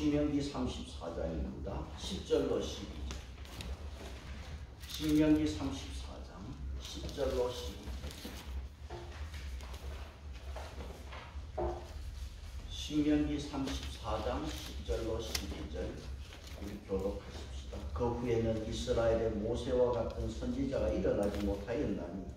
신명기 34장입니다. 10절로 12절. 신명기 34장 10절로 12절. 신명기 34장 10절로 12절 우리 교독하십시다. 그 후에는 이스라엘의 모세와 같은 선지자가 일어나지 못하였나니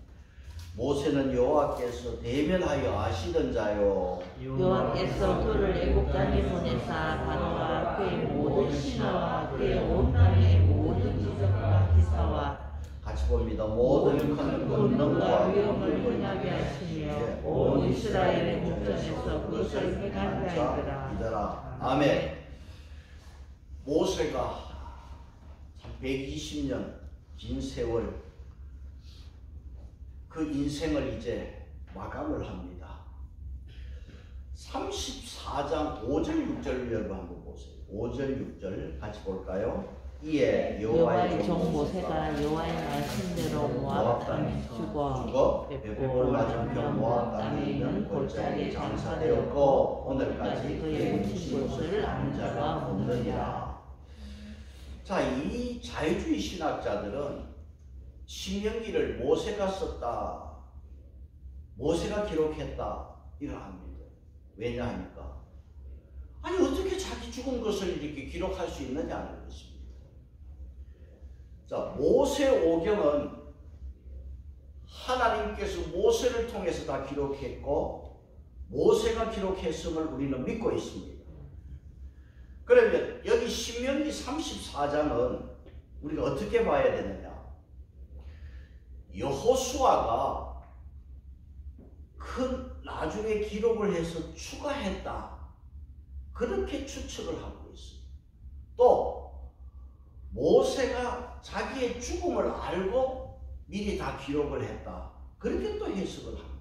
모세는 여호와께서 대면하여 아시던 자요 여호와께서 그를 애굽 땅에 보내사 바로와 그의 모든 신하와 그의 온 땅의 모든 지적과 기사와 같이 봅니다. 모든 큰 권능과 위엄을 권하게 하시며 온 이스라엘의 목전에서 그것을 행하게 하리라. 아멘. 모세가 120년 긴 세월 그 인생을 이제 마감을 합니다. 34장 5절 6절 여러분 한번 보세요. 5절 6절 같이 볼까요? 이에 여호와의 종 모세가 여호와의 말씀대로 모압 땅에 죽어 벳볼 맞은편 모압 땅에 있는 골짜기에 장사되었고 오늘까지 그의 묻힌 곳을 아는 자가 없느니라. 자, 이 자유주의 신학자들은 신명기를 모세가 썼다, 모세가 기록했다 이러합니다. 왜냐하니까 아니 어떻게 자기 죽은 것을 이렇게 기록할 수 있느냐는 것입니다. 자, 모세오경은 하나님께서 모세를 통해서 다 기록했고 모세가 기록했음을 우리는 믿고 있습니다. 그러면 여기 신명기 34장은 우리가 어떻게 봐야 되느냐? 여호수아가 큰 나중에 기록을 해서 추가했다, 그렇게 추측을 하고 있습니다. 또 모세가 자기의 죽음을 알고 미리 다 기록을 했다, 그렇게 또 해석을 합니다.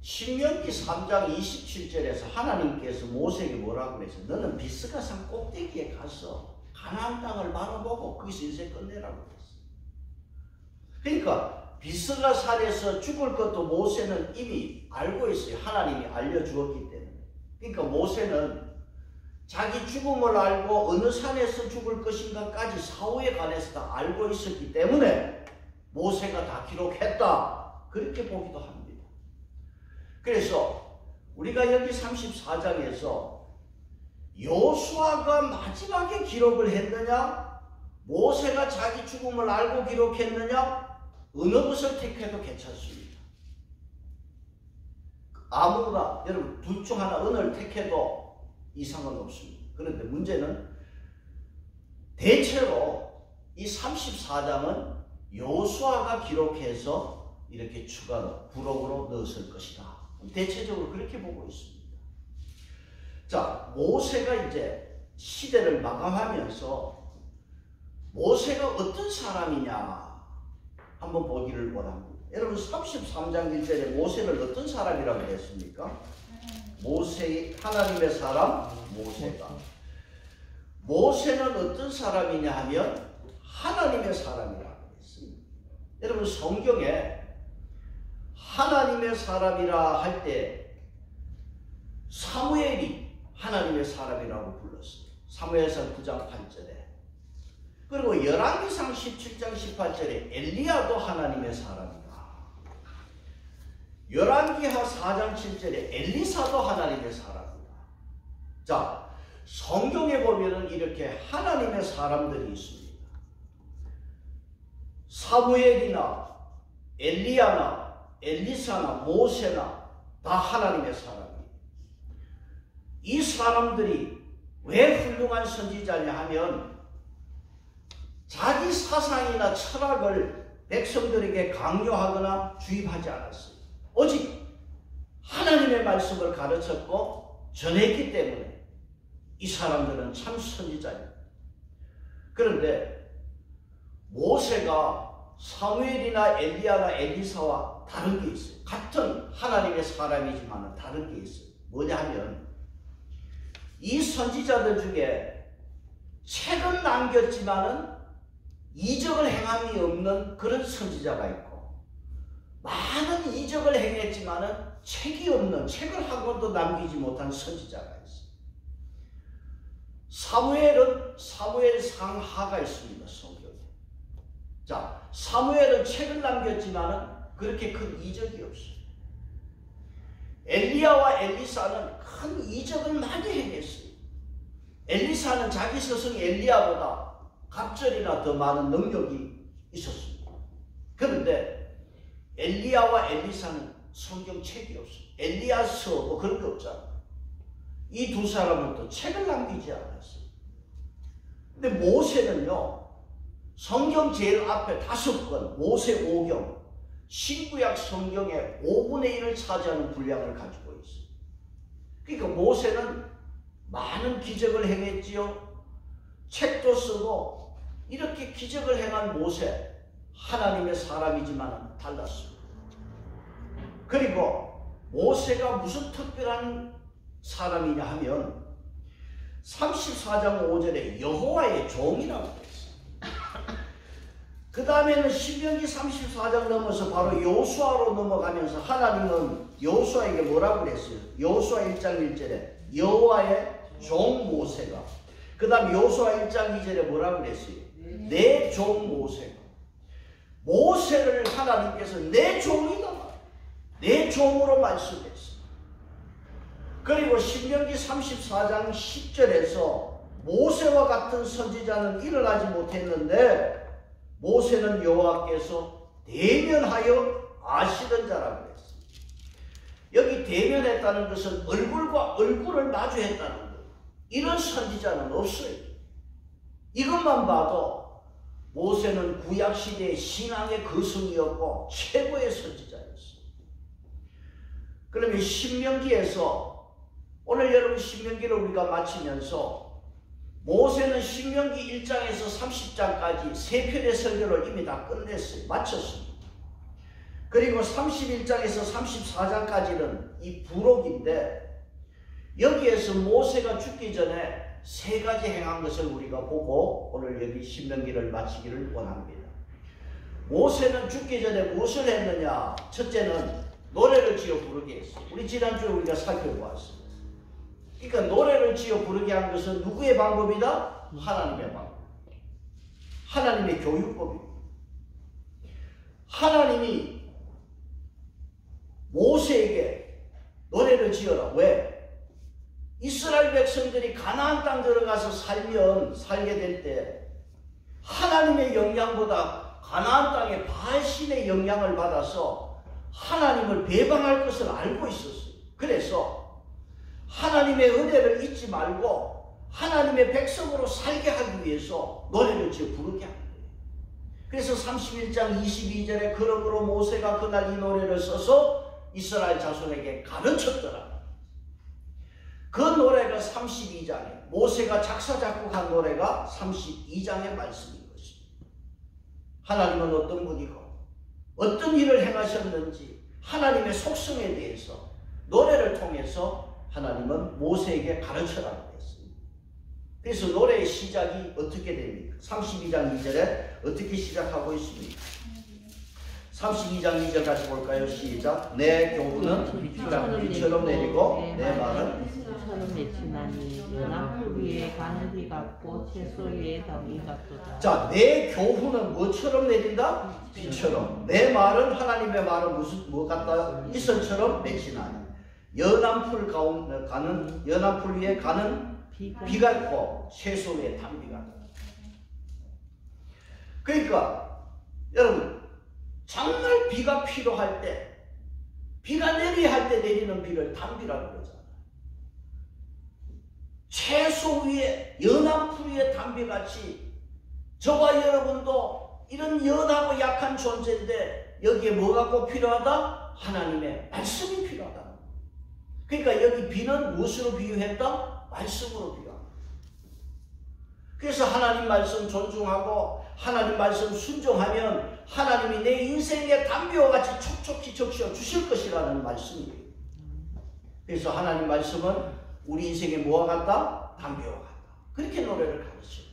신명기 3장 27절에서 하나님께서 모세에게 뭐라고 그랬어요? 너는 비스가산 꼭대기에 가서 가나안 땅을 바라보고 거기서 인생 끝내라고 그랬어요. 그러니까 비스가산에서 죽을 것도 모세는 이미 알고 있어요. 하나님이 알려주었기 때문에. 그러니까 모세는 자기 죽음을 알고 어느 산에서 죽을 것인가까지 사후에 관해서 다 알고 있었기 때문에 모세가 다 기록했다, 그렇게 보기도 합니다. 그래서 우리가 여기 34장에서 여호수아가 마지막에 기록을 했느냐, 모세가 자기 죽음을 알고 기록했느냐, 어느 것을 택해도 괜찮습니다. 아무나 여러분 둘 중 하나 어느를 택해도 이상은 없습니다. 그런데 문제는 대체로 이 34장은 여호수아가 기록해서 이렇게 추가로 부록으로 넣었을 것이다. 대체적으로 그렇게 보고 있습니다. 자, 모세가 이제 시대를 마감하면서 모세가 어떤 사람이냐 한번 보기를 원합니다. 여러분 33장 1절에 모세를 어떤 사람이라고 했습니까? 하나님의 사람 모세가. 모세는 어떤 사람이냐 하면 하나님의 사람이라고 했습니다. 여러분 성경에 하나님의 사람이라 할 때 사무엘이 하나님의 사람이라고 불렀어요. 사무엘상 9장 8절에. 그리고 열왕기상 17장 18절에 엘리야도 하나님의 사람이다. 열왕기하 4장 7절에 엘리사도 하나님의 사람이다. 자, 성경에 보면은 이렇게 하나님의 사람들이 있습니다. 사무엘이나 엘리야나 엘리사나 모세나 다 하나님의 사람이에요. 이 사람들이 왜 훌륭한 선지자냐 하면 자기 사상이나 철학을 백성들에게 강요하거나 주입하지 않았어요. 오직 하나님의 말씀을 가르쳤고 전했기 때문에 이 사람들은 참 선지자입니다. 그런데 모세가 사무엘이나 엘리야나 엘리사와 다른 게 있어요. 같은 하나님의 사람이지만 다른 게 있어요. 뭐냐 하면 이 선지자들 중에 책은 남겼지만은 이적을 행함이 없는 그런 선지자가 있고, 많은 이적을 행했지만은 책이 없는, 책을 한 권도 남기지 못한 선지자가 있어요. 사무엘 상하가 있습니다. 성경에. 자, 사무엘은 책을 남겼지만은 그렇게 큰 이적이 없어요. 엘리야와 엘리사는 큰 이적을 많이 행했어요. 엘리사는 자기 스승 엘리야보다 갑절이나 더 많은 능력이 있었습니다. 그런데 엘리야와 엘리사는 성경책이 없어요. 엘리야서 뭐 그런 게 없잖아. 이 두 사람은 또 책을 남기지 않았어요. 근데 모세는요, 성경 제일 앞에 5권, 모세오경, 신구약 성경의 5분의 1을 차지하는 분량을 가지고 있어요. 그러니까 모세는 많은 기적을 행했지요. 책도 쓰고 이렇게 기적을 행한 모세, 하나님의 사람이지만 달랐습니다. 그리고 모세가 무슨 특별한 사람이냐 하면 34장 5절에 여호와의 종이라고 했어요. 그 다음에는 신명기 34장 넘어서 바로 여호수아로 넘어가면서 하나님은 여호수아에게 뭐라고 그랬어요? 여호수아 1장 1절에 여호와의 종 모세가, 그 다음 여호수아 1장 2절에 뭐라고 그랬어요? 내 종 모세가. 모세를 하나님께서 내 종이다, 내 종으로 말씀했어요. 그리고 신명기 34장 10절에서 모세와 같은 선지자는 일어나지 못했는데 모세는 여호와께서 대면하여 아시던 자라고 했어요. 여기 대면했다는 것은 얼굴과 얼굴을 마주했다는 거예요. 이런 선지자는 없어요. 이것만 봐도 모세는 구약시대의 신앙의 거성이었고 최고의 선지자였어요. 그러면 신명기에서 오늘 여러분 신명기를 우리가 마치면서 모세는 신명기 1장에서 30장까지 3편의 설교를 이미 다 끝냈어요. 마쳤습니다. 그리고 31장에서 34장까지는 이 부록인데 여기에서 모세가 죽기 전에 3가지 행한 것을 우리가 보고 오늘 여기 신명기를 마치기를 원합니다. 모세는 죽기 전에 무엇을 했느냐? 첫째는 노래를 지어 부르게 했어요. 우리 지난주에 우리가 살펴보았습니다. 그러니까 노래를 지어 부르게 한 것은 누구의 방법이다? 하나님의 방법. 하나님의 교육법입니다. 하나님이 모세에게 노래를 지어라. 왜? 이스라엘 백성들이 가나안 땅 들어가서 살게 될 때 하나님의 영향보다 가나안 땅의 바알신의 영향을 받아서 하나님을 배반할 것을 알고 있었어요. 그래서 하나님의 은혜를 잊지 말고 하나님의 백성으로 살게 하기 위해서 노래를 지어 부르게 하는 거예요. 그래서 31장 22절에 그러므로 모세가 그날 이 노래를 써서 이스라엘 자손에게 가르쳤더라. 그 노래가 32장에 모세가 작사 작곡한 노래가 32장의 말씀인 것입니다. 하나님은 어떤 분이고 어떤 일을 행하셨는지 하나님의 속성에 대해서 노래를 통해서 하나님은 모세에게 가르쳐라고 했습니다. 그래서 노래의 시작이 어떻게 됩니까? 32장 2절에 어떻게 시작하고 있습니까? 32장 2절 같이 볼까요? 시작. 내 교훈은 비처럼 내리고 내 말은 비처럼 맺히나니 연합 위에 가늘이 같고 채소 위에 덩이 같도다. 자, 내 교훈은 뭐처럼 내린다? 비처럼. 내 말은 하나님의 말은 뭐 같다? 이슬처럼 맺히나니 연한 풀 가운데 가는 연한 풀 위에 가는 비 같고 채소 위에 단비 같다. 그러니까 여러분 정말 비가 필요할 때 비가 내려야 할 때 내리는 비를 단비라고 그러잖아요. 채소 위에 연한 풀 위에 단비같이 저와 여러분도 이런 연하고 약한 존재인데 여기에 뭐가 꼭 필요하다? 하나님의 말씀이 필요하다. 그러니까 여기 비는 무엇으로 비유했다? 말씀으로 비유합니다. 그래서 하나님 말씀 존중하고 하나님 말씀 순종하면 하나님이 내 인생의 담비와 같이 촉촉히 적셔 주실 것이라는 말씀이에요. 그래서 하나님 말씀은 우리 인생에 뭐와 같다? 담비와 같다. 그렇게 노래를 가르쳐요.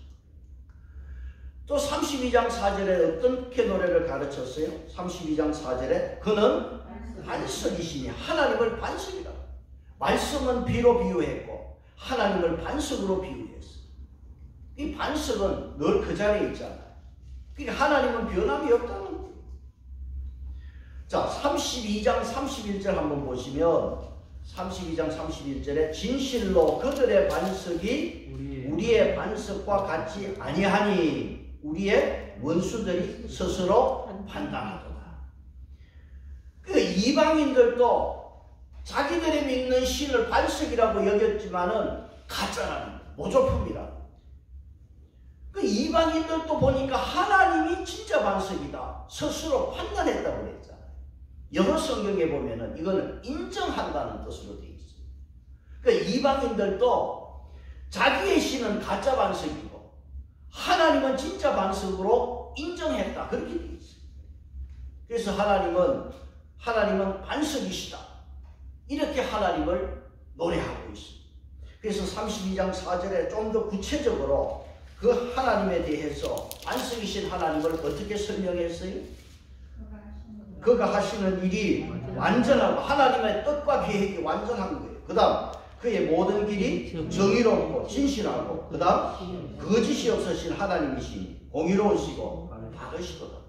또 32장 4절에 어떻게 노래를 가르쳤어요? 32장 4절에 그는 반석이시니 하나님을 반석이라. 말씀은 비로 비유했고 하나님을 반석으로 비유했어요. 이 반석은 늘 그 자리에 있잖아요. 그러니까 하나님은 변함이 없다는 거예요. 자, 32장 31절 한번 보시면 32장 31절에 진실로 그들의 반석이 우리의 반석과 같지 아니하니 우리의 원수들이 스스로 판단하도다. 그 이방인들도 자기들이 믿는 신을 반석이라고 여겼지만은 가짜라는 거예요. 모조품이라는 거예요. 그 이방인들도 보니까 하나님이 진짜 반석이다 스스로 판단했다고 그랬잖아요. 영어 성경에 보면은 이거는 인정한다는 뜻으로 되어 있어요. 그 이방인들도 자기의 신은 가짜 반석이고 하나님은 진짜 반석으로 인정했다 그렇게 되어 있어요. 그래서 하나님은 반석이시다 이렇게 하나님을 노래하고 있어요. 그래서 32장 4절에 좀 더 구체적으로 그 하나님에 대해서 반석이신 하나님을 어떻게 설명했어요? 그가 하시는 일이 완전하고 하나님의 뜻과 계획이 완전한 거예요. 그 다음 그의 모든 길이 정의롭고 진실하고 그 다음 거짓이 없으신 하나님이시니 공의로우시고 바르시도다.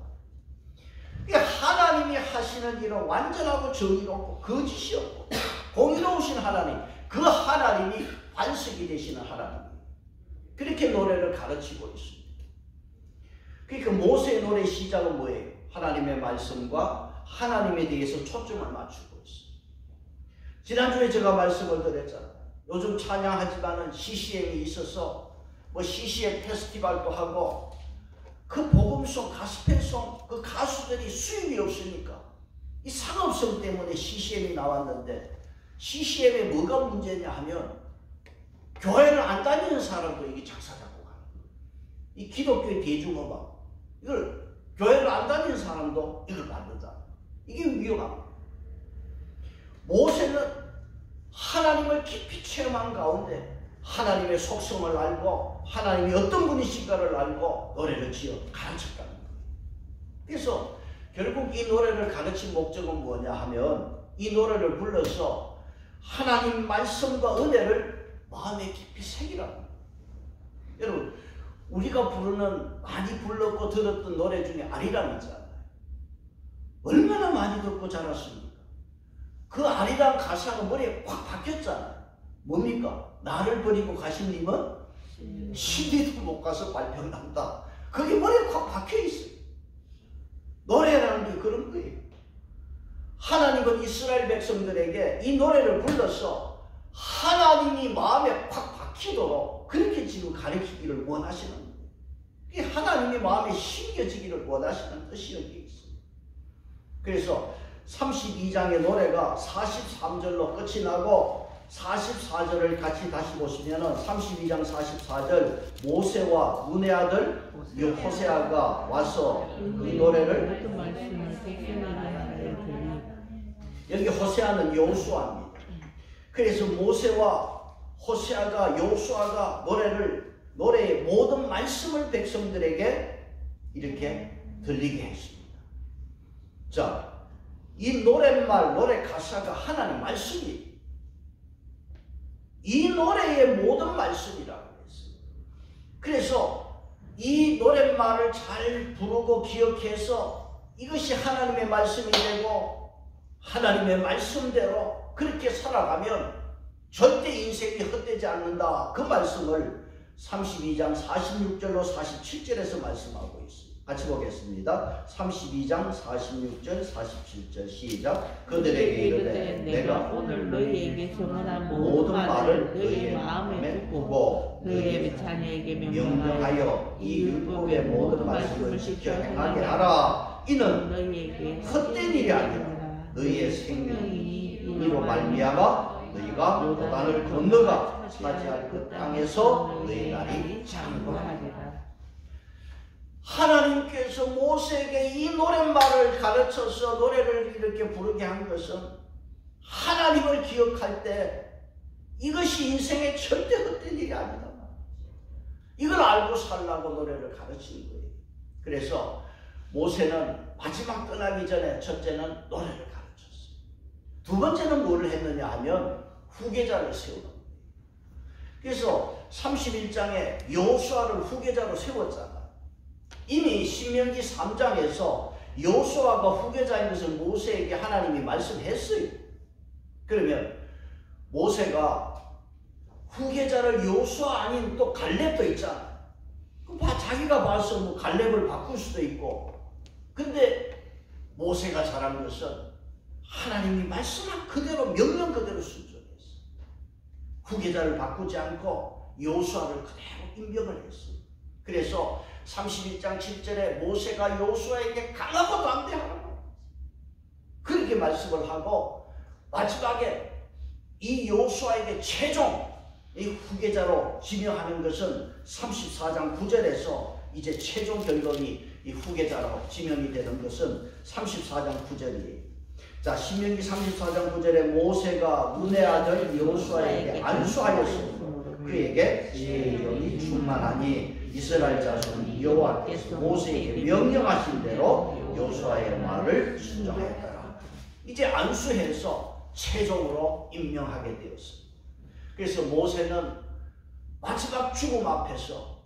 그러니까 하나님이 하시는 일은 완전하고 정의롭고 거짓이 없고 공의로우신 하나님, 그 하나님이 반석이 되시는 하나님, 그렇게 노래를 가르치고 있습니다. 그러니까 모세의 노래 시작은 뭐예요? 하나님의 말씀과 하나님에 대해서 초점을 맞추고 있어요. 지난주에 제가 말씀을 드렸잖아요. 요즘 찬양하지만은 CCM이 있어서 뭐 CCM 페스티벌도 하고 그 복음송, 가스펠송 그 가수들이 수입이 없으니까 이 상업성 때문에 CCM이 나왔는데 CCM에 뭐가 문제냐 하면 교회를 안 다니는 사람도 이게 작사 작곡하는 거예요. 이 기독교의 대중음악 이걸 교회를 안 다니는 사람도 이걸 만든다. 이게 위험합니다. 모세는 하나님을 깊이 체험한 가운데 하나님의 속성을 알고 하나님이 어떤 분이신가를 알고 노래를 지어 가르쳤다는 거예요. 그래서 결국 이 노래를 가르친 목적은 뭐냐 하면 이 노래를 불러서 하나님 말씀과 은혜를 마음에 깊이 새기라는 거예요. 여러분 우리가 많이 불렀고 들었던 노래 중에 아리랑 있잖아요. 얼마나 많이 듣고 자랐습니까? 그 아리랑 가사가 머리에 확 박혔잖아요. 뭡니까? 나를 버리고 가신 님은 시대도 못 가서 발표한다. 그게 머리에 확 박혀있어요. 노래라는 게 그런 거예요. 하나님은 이스라엘 백성들에게 이 노래를 불러서 하나님이 마음에 확 박히도록 그렇게 지금 가르치기를 원하시는 거예요. 그게 하나님의 마음에 심겨지기를 원하시는 뜻이 여기에 있어요. 그래서 32장의 노래가 43절로 끝이 나고 44절을 같이 다시 보시면은 32장 44절 모세와 눈의 아들 호세아가 와서 이 노래를 여기 호세아는 여호수아입니다. 그래서 모세와 호세아가 여호수아가 노래의 모든 말씀을 백성들에게 이렇게 들리게 했습니다. 자, 이 노래 가사가 하나님 말씀이에요. 이 노래의 모든 말씀이라고 했어요. 그래서 이 노랫말을 잘 부르고 기억해서 이것이 하나님의 말씀이 되고 하나님의 말씀대로 그렇게 살아가면 절대 인생이 헛되지 않는다. 그 말씀을 32장 46절로 47절에서 말씀하고 있습니다. 같이 보겠습니다. 32장 46절 47절 시작. 그들에게 이르되 내가 오늘 너희에게 정언한 모든 말을 너희의 마음에 두고 너희의 자녀에게 명령하여 이 율법의 모든 말씀을 지켜 행하게 하라. 이는 너희에게 헛된 일이 아니라 너희의 생명이 이로 말미암아 너희가 요단을 건너가 차지할 그 땅에서 너희 날이 장구하리라. 하나님께서 모세에게 이 노랫말을 가르쳐서 노래를 이렇게 부르게 한 것은 하나님을 기억할 때 이것이 인생의 절대 헛된 일이 아니다. 이걸 알고 살라고 노래를 가르치는 거예요. 그래서 모세는 마지막 떠나기 전에 첫째는 노래를 가르쳤어요. 두 번째는 뭘 했느냐 하면 후계자를 세우는 거예요. 그래서 31장에 여호수아를 후계자로 세웠잖아. 이미 신명기 3장에서 여호수아가 후계자인 것을 모세에게 하나님이 말씀했어요. 그러면 모세가 후계자를 여호수아 아닌 또 갈렙도 있잖아. 자기가 봐서 뭐 갈렙을 바꿀 수도 있고. 근데 모세가 잘한 것은 하나님이 말씀한 그대로 명령 그대로 순종했어. 후계자를 바꾸지 않고 여호수아를 그대로 임명을 했어. 그래서 31장 7절에 모세가 여호수아에게 강하고 담대하라고 그렇게 말씀을 하고, 마지막에 이 여호수아에게 최종 이 후계자로 지명하는 것은 34장 9절에서 이제 최종 결론이 이 후계자로 지명이 되는 것은 34장 9절이에요. 자, 신명기 34장 9절에 모세가 눈의 아들 여호수아에게 안수하였으므로 그에게 지혜의 영이 충만하니 이스라엘 자손이 여호와께서 모세에게 명령하신 대로 여호수아의 말을 순종하였더라. 이제 안수해서 최종으로 임명하게 되었습니다. 그래서 모세는 마지막 죽음 앞에서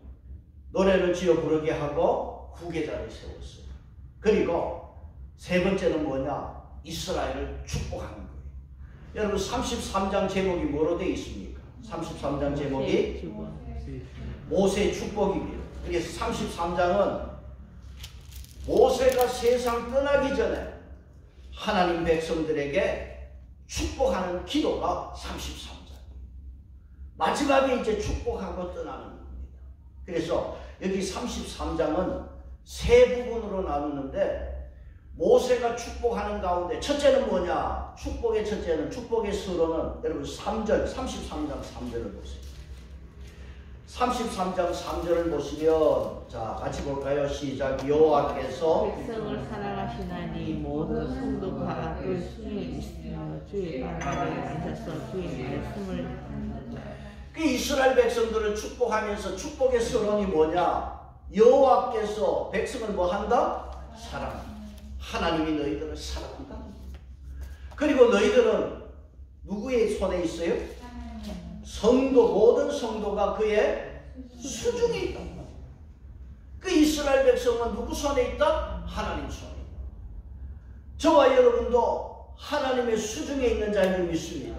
노래를 지어 부르게 하고 후계자를 세웠어요. 그리고 세 번째는 뭐냐? 이스라엘을 축복하는 거예요. 여러분 33장 제목이 뭐로 되어 있습니까? 33장 제목이 모세의 축복입니다. 그래서 33장은 모세가 세상 떠나기 전에 하나님 백성들에게 축복하는 기도가 33장. 마지막에 이제 축복하고 떠나는 겁니다. 그래서 여기 33장은 세 부분으로 나누는데, 모세가 축복하는 가운데 첫째는 뭐냐? 축복의 첫째는, 축복의 서론은 여러분 3절, 33장 3절을 보세요. 33장 3절을 보시면, 자, 같이 볼까요? 시작. 여호와께서 백성을 사랑하시나니 모든 성도가 그 수에 있으며 주의 발아래 앉아서 주의 말씀을 그 이스라엘 백성들을 축복하면서 축복의 서론이 뭐냐? 여호와께서 백성을 뭐 한다? 사랑한다. 하나님이 너희들을 사랑한다. 그리고 너희들은 누구의 손에 있어요? 성도, 모든 성도가 그의 수중에 있다. 그 이스라엘 백성은 누구 손에 있다? 하나님 손에 있다. 저와 여러분도 하나님의 수중에 있는 자를 믿습니다.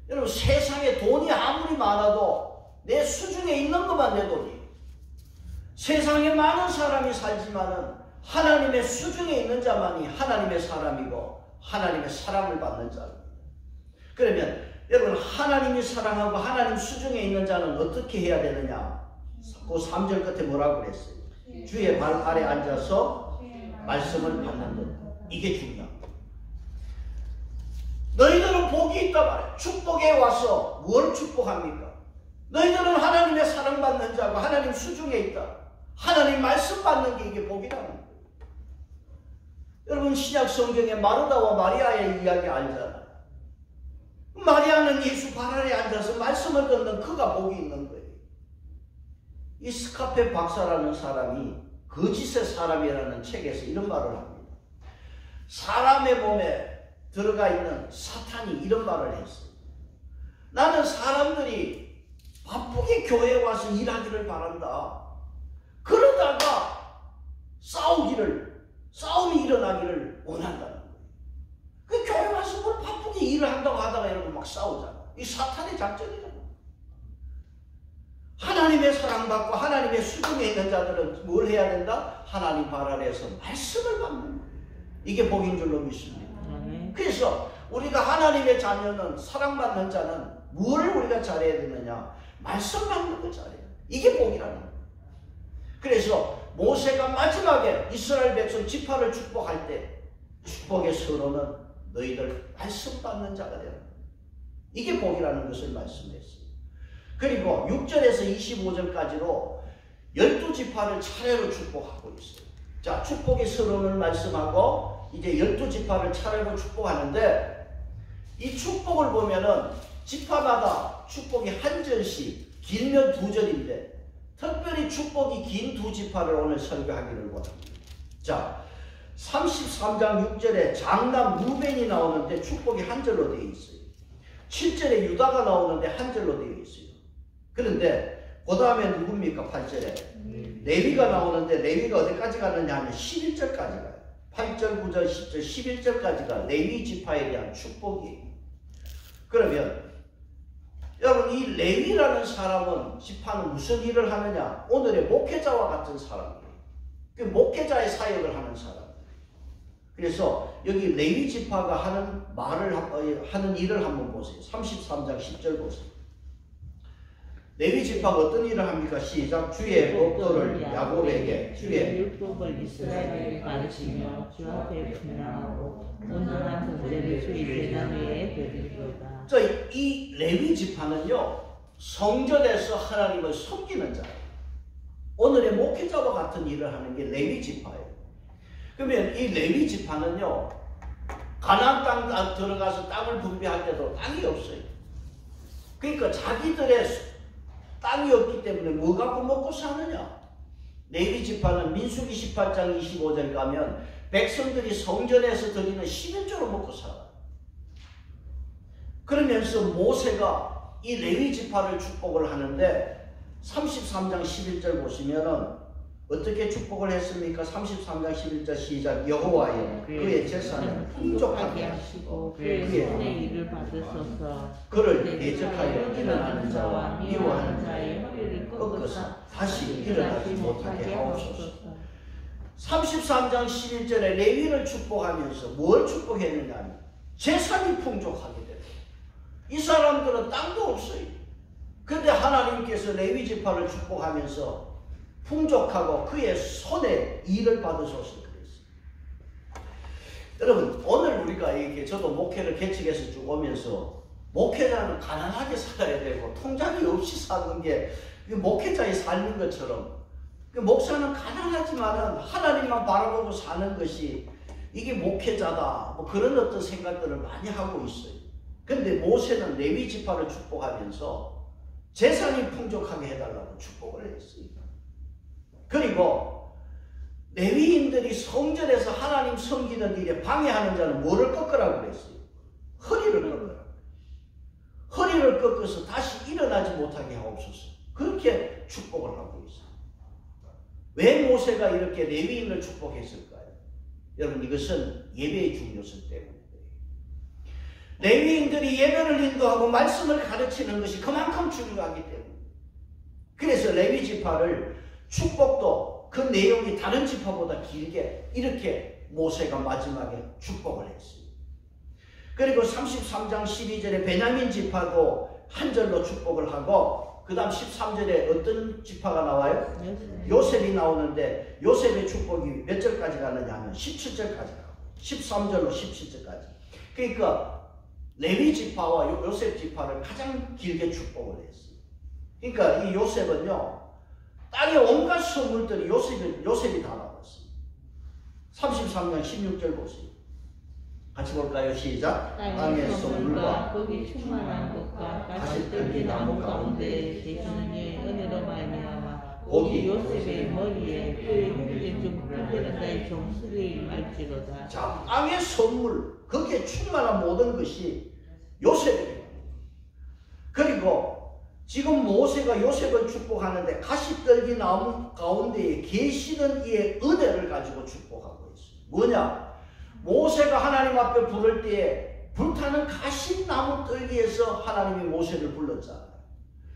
여러분 세상에 돈이 아무리 많아도 내 수중에 있는 것만 내 돈이에요. 세상에 많은 사람이 살지만은 하나님의 수중에 있는 자만이 하나님의 사람이고 하나님의 사랑을 받는 자입니다. 그러면 여러분 하나님이 사랑하고 하나님 수중에 있는 자는 어떻게 해야 되느냐? 그 3절 끝에 뭐라고 그랬어요? 주의 발 아래 앉아서 말씀을 받는 것. 이게 중요합니다. 너희들은 복이 있다 말이야. 축복에 와서 뭘 축복합니까? 너희들은 하나님의 사랑받는 자고 하나님 수중에 있다. 하나님 말씀 받는 게 이게 복이라는 거예요. 여러분 신약 성경에 마르다와 마리아의 이야기 알잖아요. 마리아는 예수 발 아래 앉아서 말씀을 듣는 그가 복이 있는 거예요. 이 스카페 박사라는 사람이 거짓의 사람이라는 책에서 이런 말을 합니다. 사람의 몸에 들어가 있는 사탄이 이런 말을 했어요. 나는 사람들이 바쁘게 교회에 와서 일하기를 바란다. 그러다가 싸움이 일어나기를 원한다는 거예요. 그 교회 와서 뭘 바쁘게 일을 한다고 하다가 여러분 막 싸우잖아. 이 사탄의 작전이잖아. 하나님의 사랑받고 하나님의 수중에 있는 자들은 뭘 해야 된다? 하나님 발 아래에서 말씀을 받는 거예요. 이게 복인 줄로 믿습니다. 그래서 우리가 하나님의 자녀는, 사랑받는 자는 뭘 우리가 잘해야 되느냐? 말씀 받는 걸 잘해야 돼. 이게 복이라는 거예요. 그래서 모세가 마지막에 이스라엘 백성 지파를 축복할 때 축복의 서론은 너희들 말씀 받는 자가 되라. 이게 복이라는 것을 말씀했어요. 그리고 6절에서 25절까지로 12지파를 차례로 축복하고 있어요. 자, 축복의 서론을 말씀하고 이제 12지파를 차례로 축복하는데, 이 축복을 보면은 지파마다 축복이 한 절씩, 길면 2절인데 특별히 축복이 긴 2지파를 오늘 설교하기를 원합니다. 자, 33장 6절에 장남 루벤이 나오는데 축복이 한 절로 되어 있어요. 7절에 유다가 나오는데 한 절로 되어 있어요. 그런데 그 다음에 누굽니까? 8절에 레위가 나오는데 레위가 어디까지 가느냐 하면 11절까지 가요. 8절, 9절, 10절, 11절까지가 레위 지파에 대한 축복이에요. 그러면 여러분 이 레위라는 사람은 지파는 무슨 일을 하느냐? 오늘의 목회자와 같은 사람이에요. 그 목회자의 사역을 하는 사람. 그래서 여기 레위 지파가 하는 하는 일을 한번 보세요. 33장 10절 보세요. 레위 지파가 어떤 일을 합니까? 시작. 주의 법도를 야곱에게 주의 율법을 이스라엘에게 가르치며 주 앞에 분양하고 온전한 번제를 주의 제단 위에 드리리로다. 이 레위 지파는요 성전에서 하나님을 섬기는 자예요. 오늘의 목회자와 같은 일을 하는 게 레위 지파예요. 그러면 이 레위 지파는요 가나안 땅 들어가서 땅을 분배할 때도 땅이 없어요. 그러니까 자기들의 땅이 없기 때문에 뭐 갖고 먹고 사느냐? 레위 지파는 민수기 18장 25절 가면 백성들이 성전에서 드리는 11조로 먹고 살아요. 그러면서 모세가 이 레위 지파를 축복을 하는데 33장 11절 보시면은 어떻게 축복을 했습니까? 33장 11절 시작. 여호와여 그의 재산을 풍족하게 하시고 그의 손의 일을 받으소서. 그를 대적하여 일어나는 자와 미워하는 자의 허리를 꺾어서 다시 일어나지 못하게 하옵소서. 33장 11절에 레위를 축복하면서 뭘 축복했느냐? 재산이 풍족하게 되고 이 사람들은 땅도 없어요. 그런데 하나님께서 레위 지파를 축복하면서 풍족하고 그의 손에 일을 받으소서 그랬어요. 여러분 오늘 우리가 이렇게 저도 목회를 개척해서 쭉 오면서 목회자는 가난하게 살아야 되고 통장이 없이 사는 게 목회자의 삶인 것처럼 목사는 가난하지만은 하나님만 바라보고 사는 것이 이게 목회자다 뭐 그런 어떤 생각들을 많이 하고 있어요. 근데 모세는 레위 지파를 축복하면서 재산이 풍족하게 해달라고 축복을 했어요. 그리고 레위인들이 성전에서 하나님 섬기는 일에 방해하는 자는 뭐를 꺾으라고 그랬어요? 허리를 꺾으라고. 허리를 꺾어서 다시 일어나지 못하게 하옵소서. 그렇게 축복을 하고 있어요. 왜 모세가 이렇게 레위인을 축복했을까요? 여러분 이것은 예배의 중요성 때문에 레위인들이 예배를 인도하고 말씀을 가르치는 것이 그만큼 중요하기 때문에 그래서 레위 지파를 축복도 그 내용이 다른 지파보다 길게 이렇게 모세가 마지막에 축복을 했어요. 그리고 33장 12절에 베냐민 지파도 한 절로 축복을 하고 그 다음 13절에 어떤 지파가 나와요? 요셉이 나오는데 요셉의 축복이 몇 절까지 가느냐 하면 17절까지 가고 13절로 17절까지. 그러니까 레위 지파와 요셉 지파를 가장 길게 축복을 했어요. 그러니까 이 요셉은요 땅의 온갖 선물들이 요셉이 다 나왔어요. 33장 16절 보세요. 같이 볼까요? 시작. 땅의 선물과 거기 충만한 것과 가시떨기 나무 가운데 계시는 이의 은혜로 말미암아 오직 요셉의 머리에 그의 흉기 중 불되는 자의 정수리에 임할지로다. 자, 땅의 선물 거기에 충만한 모든 것이 요셉입니다. 그리고 지금 모세가 요셉을 축복하는데 가시떨기 나무 가운데에 계시는 이의 은혜를 가지고 축복하고 있어요. 뭐냐? 모세가 하나님 앞에 부를 때에 불타는 가시나무 떨기에서 하나님이 모세를 불렀잖아요.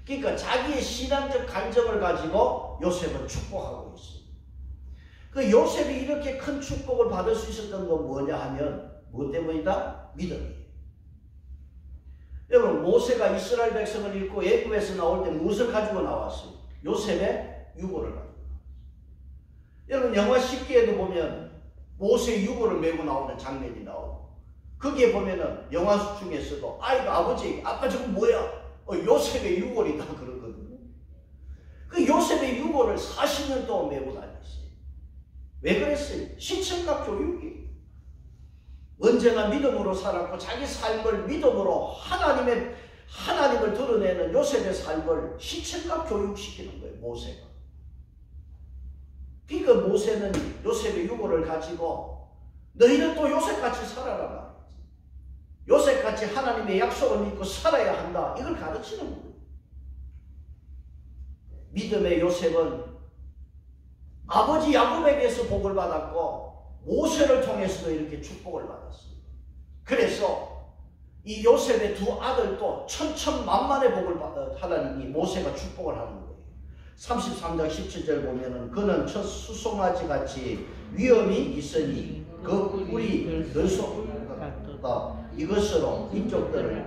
그러니까 자기의 신앙적 간증을 가지고 요셉을 축복하고 있어요. 그 요셉이 이렇게 큰 축복을 받을 수 있었던 건 뭐냐 하면 뭐 때문이다? 믿음이에요. 여러분 모세가 이스라엘 백성을 잃고 애굽에서 나올 때 무엇을 가지고 나왔어요? 요셉의 유고를 가지고 나왔어요. 여러분 영화 10기에도 보면 모세의 유고를 메고 나오는 장면이 나오고 거기에 보면은 영화 중에서도 아이가 아버지 아빠 저거 뭐야? 요셉의 유골이다 그러거든요. 그 요셉의 유골을 40년 동안 메고 다녔어요. 왜 그랬어요? 시청각 교육이 언제나 믿음으로 살았고 자기 삶을 믿음으로 하나님을 드러내는 요셉의 삶을 시청각 교육시키는 거예요. 모세가. 그러니까 모세는 요셉의 유고를 가지고 너희는 또 요셉같이 살아라. 요셉같이 하나님의 약속을 믿고 살아야 한다. 이걸 가르치는 거예요. 믿음의 요셉은 아버지 야곱에게서 복을 받았고 모세를 통해서도 이렇게 축복을 받았어요. 그래서 이 요셉의 두 아들도 천천만만의 복을 하나님이 모세가 축복을 하는 거예요. 33장 17절 보면은 그는 첫 수송아지 같이 위엄이 있으니 그 뿔이 늘속다 이것으로 민족들을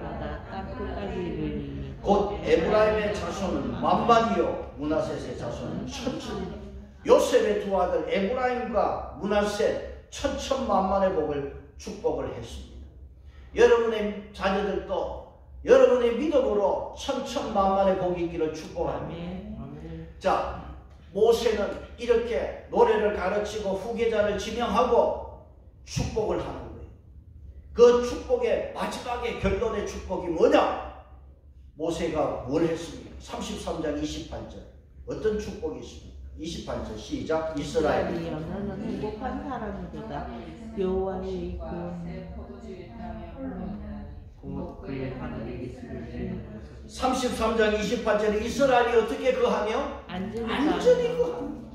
곧 에브라임의 자손은 만만이요 므낫셋의 자손은 천천. 요셉의 두 아들 에브라임과 므낫셋 천천만만의 복을 축복을 했습니다. 여러분의 자녀들도 여러분의 믿음으로 천천만만의 복이 있기를 축복합니다. 자, 모세는 이렇게 노래를 가르치고 후계자를 지명하고 축복을 하는 거예요. 그 축복의 마지막에 결론의 축복이 뭐냐? 모세가 뭘 했습니까? 33장 28절 어떤 축복이 있습니까? 28절 시작. 이스라엘이여 너는 행복한 사람이 되다. 여호와의 구원을 하나님이 있으리니 33장 28절에 이스라엘이 어떻게 거하며? 안전히 거합니다.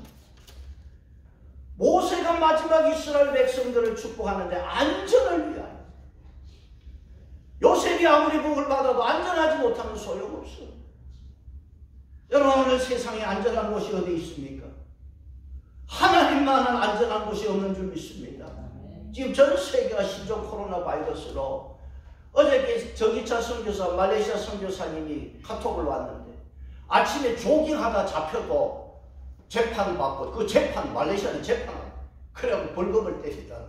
모세가 마지막 이스라엘 백성들을 축복하는데 안전을 위하여. 요셉이 아무리 복을 받아도 안전하지 못하면 소용없어요. 여러분 오늘 세상에 안전한 곳이 어디 있습니까? 하나님만은 안전한 곳이 없는 줄 믿습니다. 지금 전 세계가 신종 코로나 바이러스로 어저께 정기차 선교사 말레이시아 선교사님이 카톡을 왔는데 아침에 조깅하다 잡혀도 재판받고 그 재판 말레이시아는 재판하고 그래갖고 벌금을 때리다는.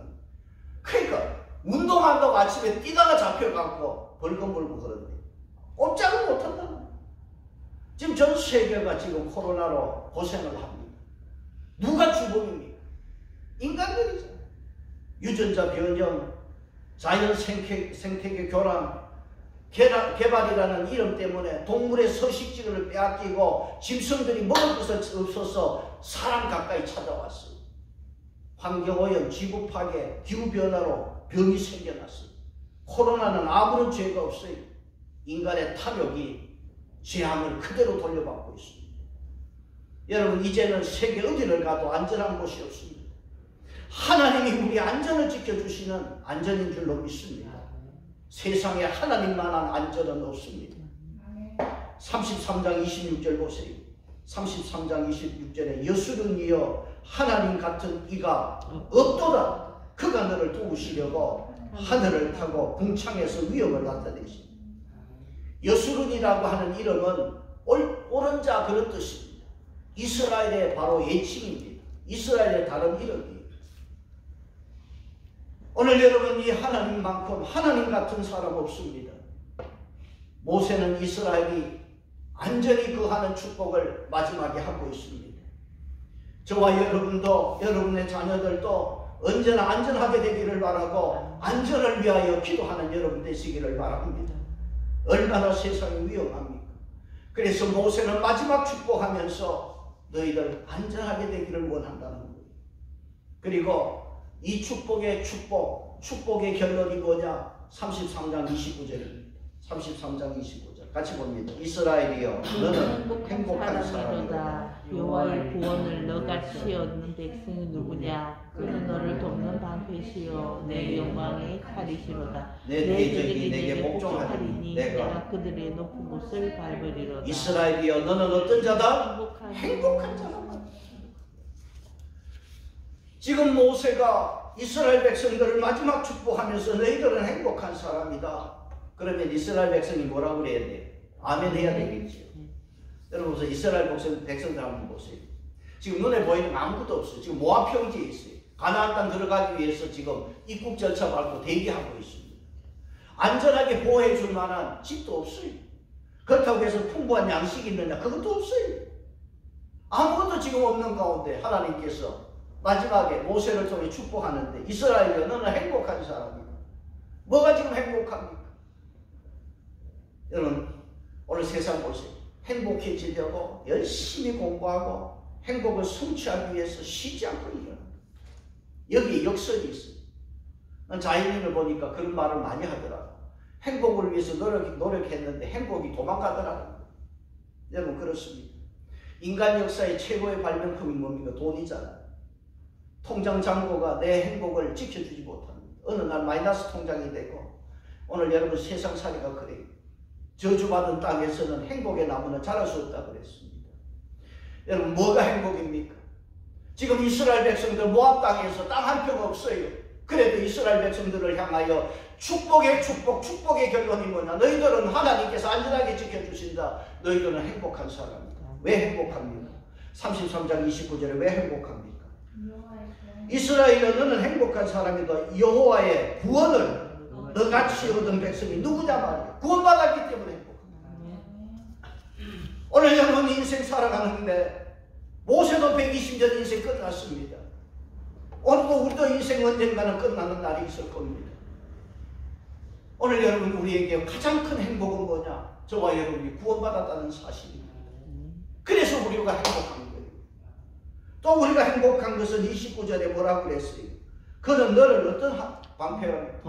그러니까 운동한다고 아침에 뛰다가 잡혀갖고 벌금 물고 그러는데 꼼짝을 못한다는 거예요. 지금 전 세계가 지금 코로나로 고생을 합니다. 누가 주범입니까? 인간들이잖아요. 유전자 변형, 자연 생태계 교란, 개발이라는 이름 때문에 동물의 서식지를 빼앗기고 짐승들이 먹을 것을 없어서 사람 가까이 찾아왔어요. 환경오염, 지구 파괴, 기후변화로 병이 생겨났어요. 코로나는 아무런 죄가 없어요. 인간의 탐욕이 재앙을 그대로 돌려받고 있습니다. 여러분 이제는 세계 어디를 가도 안전한 곳이 없습니다. 하나님이 우리 안전을 지켜주시는 안전인 줄로 믿습니다. 세상에 하나님만한 안전은 없습니다. 33장 26절 보세요. 33장 26절에 여수른이여 하나님 같은 이가 없도다. 그가 너를 도우시려고 하늘을 타고 궁창에서 위엄을 나타내십니다. 여수른이라고 하는 이름은 옳은 자 그런 뜻입니다. 이스라엘의 바로 예칭입니다. 이스라엘의 다른 이름이에요. 오늘 여러분 이 하나님만큼 하나님 같은 사람 없습니다. 모세는 이스라엘이 안전히 거하는 축복을 마지막에 하고 있습니다. 저와 여러분도 여러분의 자녀들도 언제나 안전하게 되기를 바라고 안전을 위하여 기도하는 여러분 되시기를 바랍니다. 얼마나 세상이 위험합니까? 그래서 모세는 마지막 축복하면서 너희들 안전하게 되기를 원한다는 거예요. 그리고 이 축복의 축복의 결론이 뭐냐? 33장 29절입니다. 33장 29절 같이 봅니다. 이스라엘이여 너는 행복한 사람이로다. 여호와의 구원을 너같이 얻는 백성이 누구냐? 그는 너를 돕는 방패시요 내 영광의 칼이시로다. 내 대적이 내게 복종하리니 내가 그들의 높은 곳을 밟으리로다. 이스라엘이여 너는 어떤 자다? 행복한 자다. 지금 모세가 이스라엘 백성들을 마지막 축복하면서 너희들은 행복한 사람이다. 그러면 이스라엘 백성이 뭐라고 그래야 돼요? 아멘 해야 되겠죠. 여러분 보세요. 이스라엘 백성들 한번 보세요. 지금 눈에 보이는 아무것도 없어요. 지금 모압 평지에 있어요. 가나안 땅 들어가기 위해서 지금 입국 절차 밟고 대기하고 있습니다. 안전하게 보호해 줄 만한 집도 없어요. 그렇다고 해서 풍부한 양식이 있느냐? 그것도 없어요. 아무것도 지금 없는 가운데 하나님께서 마지막에 모세를 통해 축복하는데 이스라엘이여 너는 행복한 사람이다. 뭐가 지금 행복합니까? 여러분 오늘 세상 보세요. 행복해지려고 열심히 공부하고 행복을 성취하기 위해서 쉬지 않고 일어납니다. 여기에 역설이 있어요. 난 자연인을 보니까 그런 말을 많이 하더라고요. 행복을 위해서 노력했는데 행복이 도망가더라고요. 여러분 그렇습니다. 인간 역사의 최고의 발명품이 뭡니까? 돈이잖아요. 통장 잔고가 내 행복을 지켜주지 못합니다. 어느 날 마이너스 통장이 되고, 오늘 여러분 세상살이가 그래요. 저주받은 땅에서는 행복의 나무는 자랄 수 없다고 그랬습니다. 여러분 뭐가 행복입니까? 지금 이스라엘 백성들 모압 땅에서 땅 한 평 없어요. 그래도 이스라엘 백성들을 향하여 축복의 축복, 축복의 결론이 뭐냐? 너희들은 하나님께서 안전하게 지켜주신다. 너희들은 행복한 사람이다. 왜 행복합니까? 33장 29절에 왜 행복합니까? 이스라엘은 너는 행복한 사람이다. 여호와의 구원을 너같이 얻은 백성이 누구냐 말이야. 구원받았기 때문에 행복합니다. 오늘 여러분 인생 살아가는데 모세도 120년 인생 끝났습니다. 오늘도 우리도 인생 언젠가는 끝나는 날이 있을 겁니다. 오늘 여러분 우리에게 가장 큰 행복은 뭐냐? 저와 여러분이 구원받았다는 사실입니다. 그래서 우리가 행복한 거예요. 또 우리가 행복한 것은 29절에 뭐라고 그랬어요? 그는 너를 어떤 방패